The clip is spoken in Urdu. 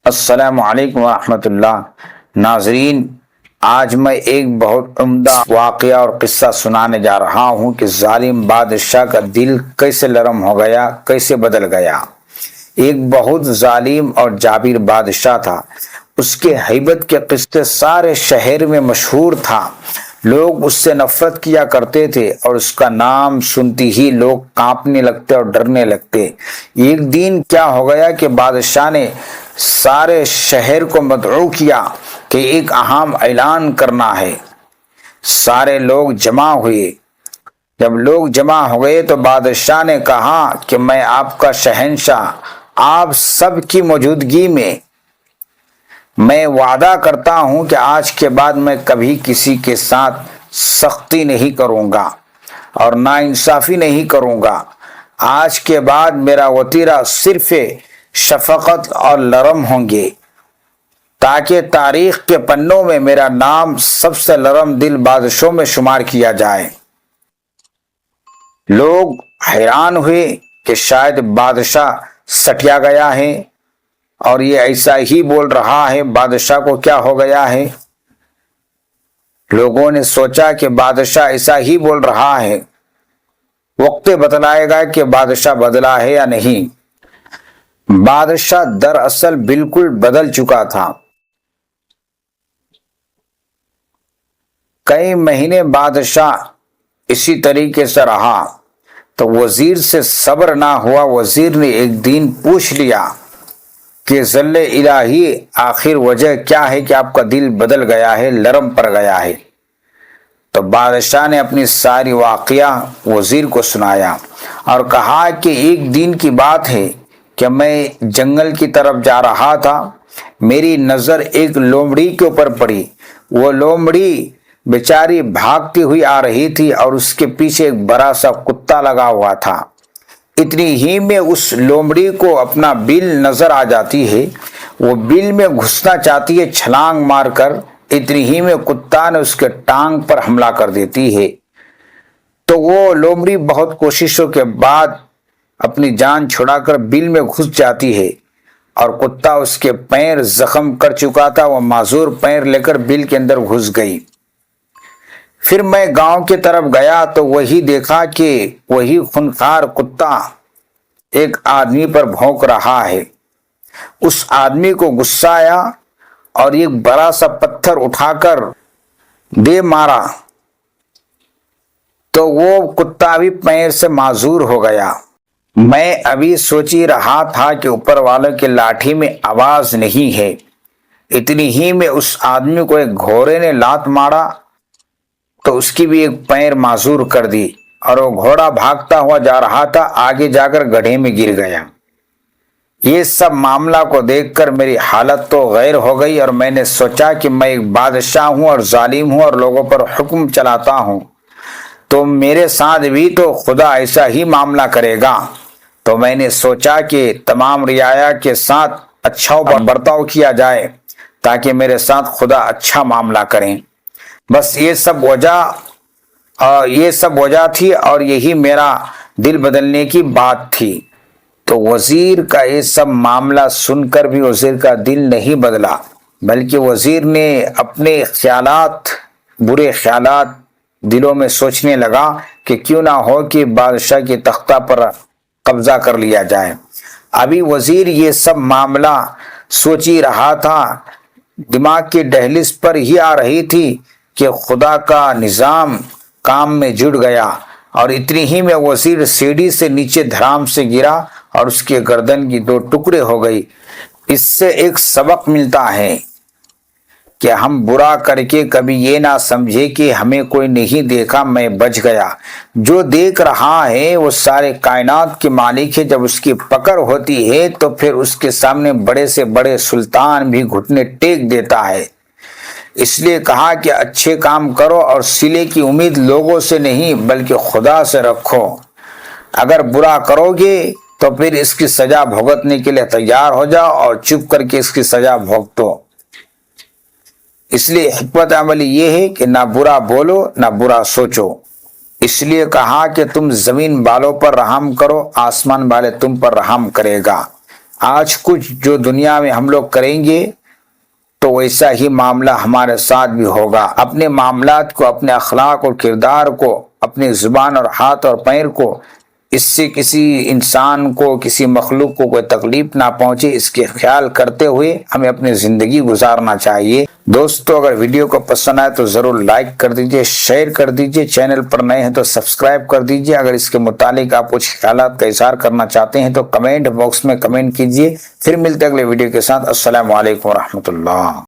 السلام علیکم ورحمۃ اللہ۔ ناظرین، آج میں ایک بہت عمدہ واقعہ اور قصہ سنانے جا رہا ہوں کہ ظالم بادشاہ کا دل کیسے نرم ہو گیا، کیسے بدل گیا۔ ایک بہت ظالم اور جابر بادشاہ تھا۔ اس کے ہیبت کے قصے سارے شہر میں مشہور تھا۔ لوگ اس سے نفرت کیا کرتے تھے اور اس کا نام سنتی ہی لوگ کانپنے لگتے اور ڈرنے لگتے۔ ایک دن کیا ہو گیا کہ بادشاہ نے سارے شہر کو مدعو کیا کہ ایک اہم اعلان کرنا ہے۔ سارے لوگ جمع ہوئے۔ جب لوگ جمع ہو گئے تو بادشاہ نے کہا کہ میں آپ کا شہنشاہ، آپ سب کی موجودگی میں وعدہ کرتا ہوں کہ آج کے بعد میں کبھی کسی کے ساتھ سختی نہیں کروں گا اور ناانصافی نہیں کروں گا۔ آج کے بعد میرا وتیرہ صرف شفقت اور نرم ہوں گے، تاکہ تاریخ کے پنوں میں میرا نام سب سے نرم دل بادشاہوں میں شمار کیا جائے۔ لوگ حیران ہوئے کہ شاید بادشاہ سٹیا گیا ہے اور یہ ایسا ہی بول رہا ہے، بادشاہ کو کیا ہو گیا ہے؟ لوگوں نے سوچا کہ بادشاہ ایسا ہی بول رہا ہے، وقت بتلائے گا کہ بادشاہ بدلا ہے یا نہیں۔ بادشاہ دراصل بالکل بدل چکا تھا۔ کئی مہینے بادشاہ اسی طریقے سے رہا تو وزیر سے صبر نہ ہوا۔ وزیر نے ایک دن پوچھ لیا کہ ذل الہی، آخر وجہ کیا ہے کہ آپ کا دل بدل گیا ہے، نرم پڑ گیا ہے؟ تو بادشاہ نے اپنی ساری واقعہ وزیر کو سنایا اور کہا کہ ایک دن کی بات ہے کہ میں جنگل کی طرف جا رہا تھا۔ میری نظر ایک لومڑی کے اوپر پڑی۔ وہ لومڑی بیچاری بھاگتی ہوئی آ رہی تھی اور اس کے پیچھے ایک بڑا سا کتا لگا ہوا تھا۔ اتنی ہی میں اس لومڑی کو اپنا بل نظر آ جاتی ہے۔ وہ بل میں گھسنا چاہتی ہے چھلانگ مار کر، اتنی ہی میں کتا نے اس کے ٹانگ پر حملہ کر دیتی ہے۔ تو وہ لومڑی بہت کوششوں کے بعد اپنی جان چھڑا کر بل میں گھس جاتی ہے اور کتا اس کے پیر زخم کر چکا تھا۔ وہ معذور پیر لے کر بل کے اندر گھس گئی۔ پھر میں گاؤں کی طرف گیا تو وہی دیکھا کہ وہی خونخوار کتا ایک آدمی پر بھونک رہا ہے۔ اس آدمی کو غصہ آیا اور ایک بڑا سا پتھر اٹھا کر دے مارا تو وہ کتا بھی پیر سے معذور ہو گیا۔ میں ابھی سوچ ہی رہا تھا کہ اوپر والوں کی لاٹھی میں آواز نہیں ہے، اتنی ہی میں اس آدمی کو ایک گھوڑے نے لات مارا تو اس کی بھی ایک پیر معذور کر دی اور وہ گھوڑا بھاگتا ہوا جا رہا تھا، آگے جا کر گڑھے میں گر گیا۔ یہ سب معاملہ کو دیکھ کر میری حالت تو غیر ہو گئی اور میں نے سوچا کہ میں ایک بادشاہ ہوں اور ظالم ہوں اور لوگوں پر حکم چلاتا ہوں، تو میرے ساتھ بھی تو خدا ایسا ہی معاملہ کرے گا۔ تو میں نے سوچا کہ تمام رعایا کے ساتھ اچھا برتاؤ کیا جائے تاکہ میرے ساتھ خدا اچھا معاملہ کریں۔ بس یہ سب وجہ تھی اور یہی میرا دل بدلنے کی بات تھی۔ تو وزیر کا یہ سب معاملہ سن کر بھی وزیر کا دل نہیں بدلا، بلکہ وزیر نے اپنے برے خیالات دلوں میں سوچنے لگا کہ کیوں نہ ہو کہ بادشاہ کے تختہ پر قبضہ کر لیا جائے۔ ابھی وزیر یہ سب معاملہ سوچ ہی رہا تھا، دماغ کی دہلیز پر ہی آ رہی تھی کہ خدا کا نظام کام میں جڑ گیا اور اتنی ہی میں وزیر سیڑھی سے نیچے دھڑام سے گرا اور اس کے گردن کی 2 ٹکڑے ہو گئی۔ اس سے ایک سبق ملتا ہے کہ ہم برا کر کے کبھی یہ نہ سمجھے کہ ہمیں کوئی نہیں دیکھا، میں بچ گیا۔ جو دیکھ رہا ہے وہ سارے کائنات کے مالک ہے۔ جب اس کی پکڑ ہوتی ہے تو پھر اس کے سامنے بڑے سے بڑے سلطان بھی گھٹنے ٹیک دیتا ہے۔ اس لیے کہا کہ اچھے کام کرو اور صلے کی امید لوگوں سے نہیں بلکہ خدا سے رکھو۔ اگر برا کرو گے تو پھر اس کی سزا بھگتنے کے لیے تیار ہو جاؤ اور چپ کر کے اس کی سزا بھگتو۔ اس لیے حکمت عملی یہ ہے کہ نہ برا بولو نہ برا سوچو۔ اس لیے کہا کہ تم زمین والوں پر رحم کرو، آسمان والے تم پر رحم کرے گا۔ آج کچھ جو دنیا میں ہم لوگ کریں گے تو ویسا ہی معاملہ ہمارے ساتھ بھی ہوگا۔ اپنے معاملات کو، اپنے اخلاق اور کردار کو، اپنی زبان اور ہاتھ اور پیر کو، اس سے کسی انسان کو، کسی مخلوق کو کوئی تکلیف نہ پہنچے، اس کے خیال کرتے ہوئے ہمیں اپنی زندگی گزارنا چاہیے۔ دوستو اگر ویڈیو کو پسند آئے تو ضرور لائک کر دیجئے، شیئر کر دیجئے، چینل پر نئے ہیں تو سبسکرائب کر دیجئے۔ اگر اس کے متعلق آپ کچھ خیالات کا اظہار کرنا چاہتے ہیں تو کمنٹ باکس میں کمنٹ کیجئے۔ پھر ملتے اگلے ویڈیو کے ساتھ۔ السلام علیکم ورحمۃ اللہ۔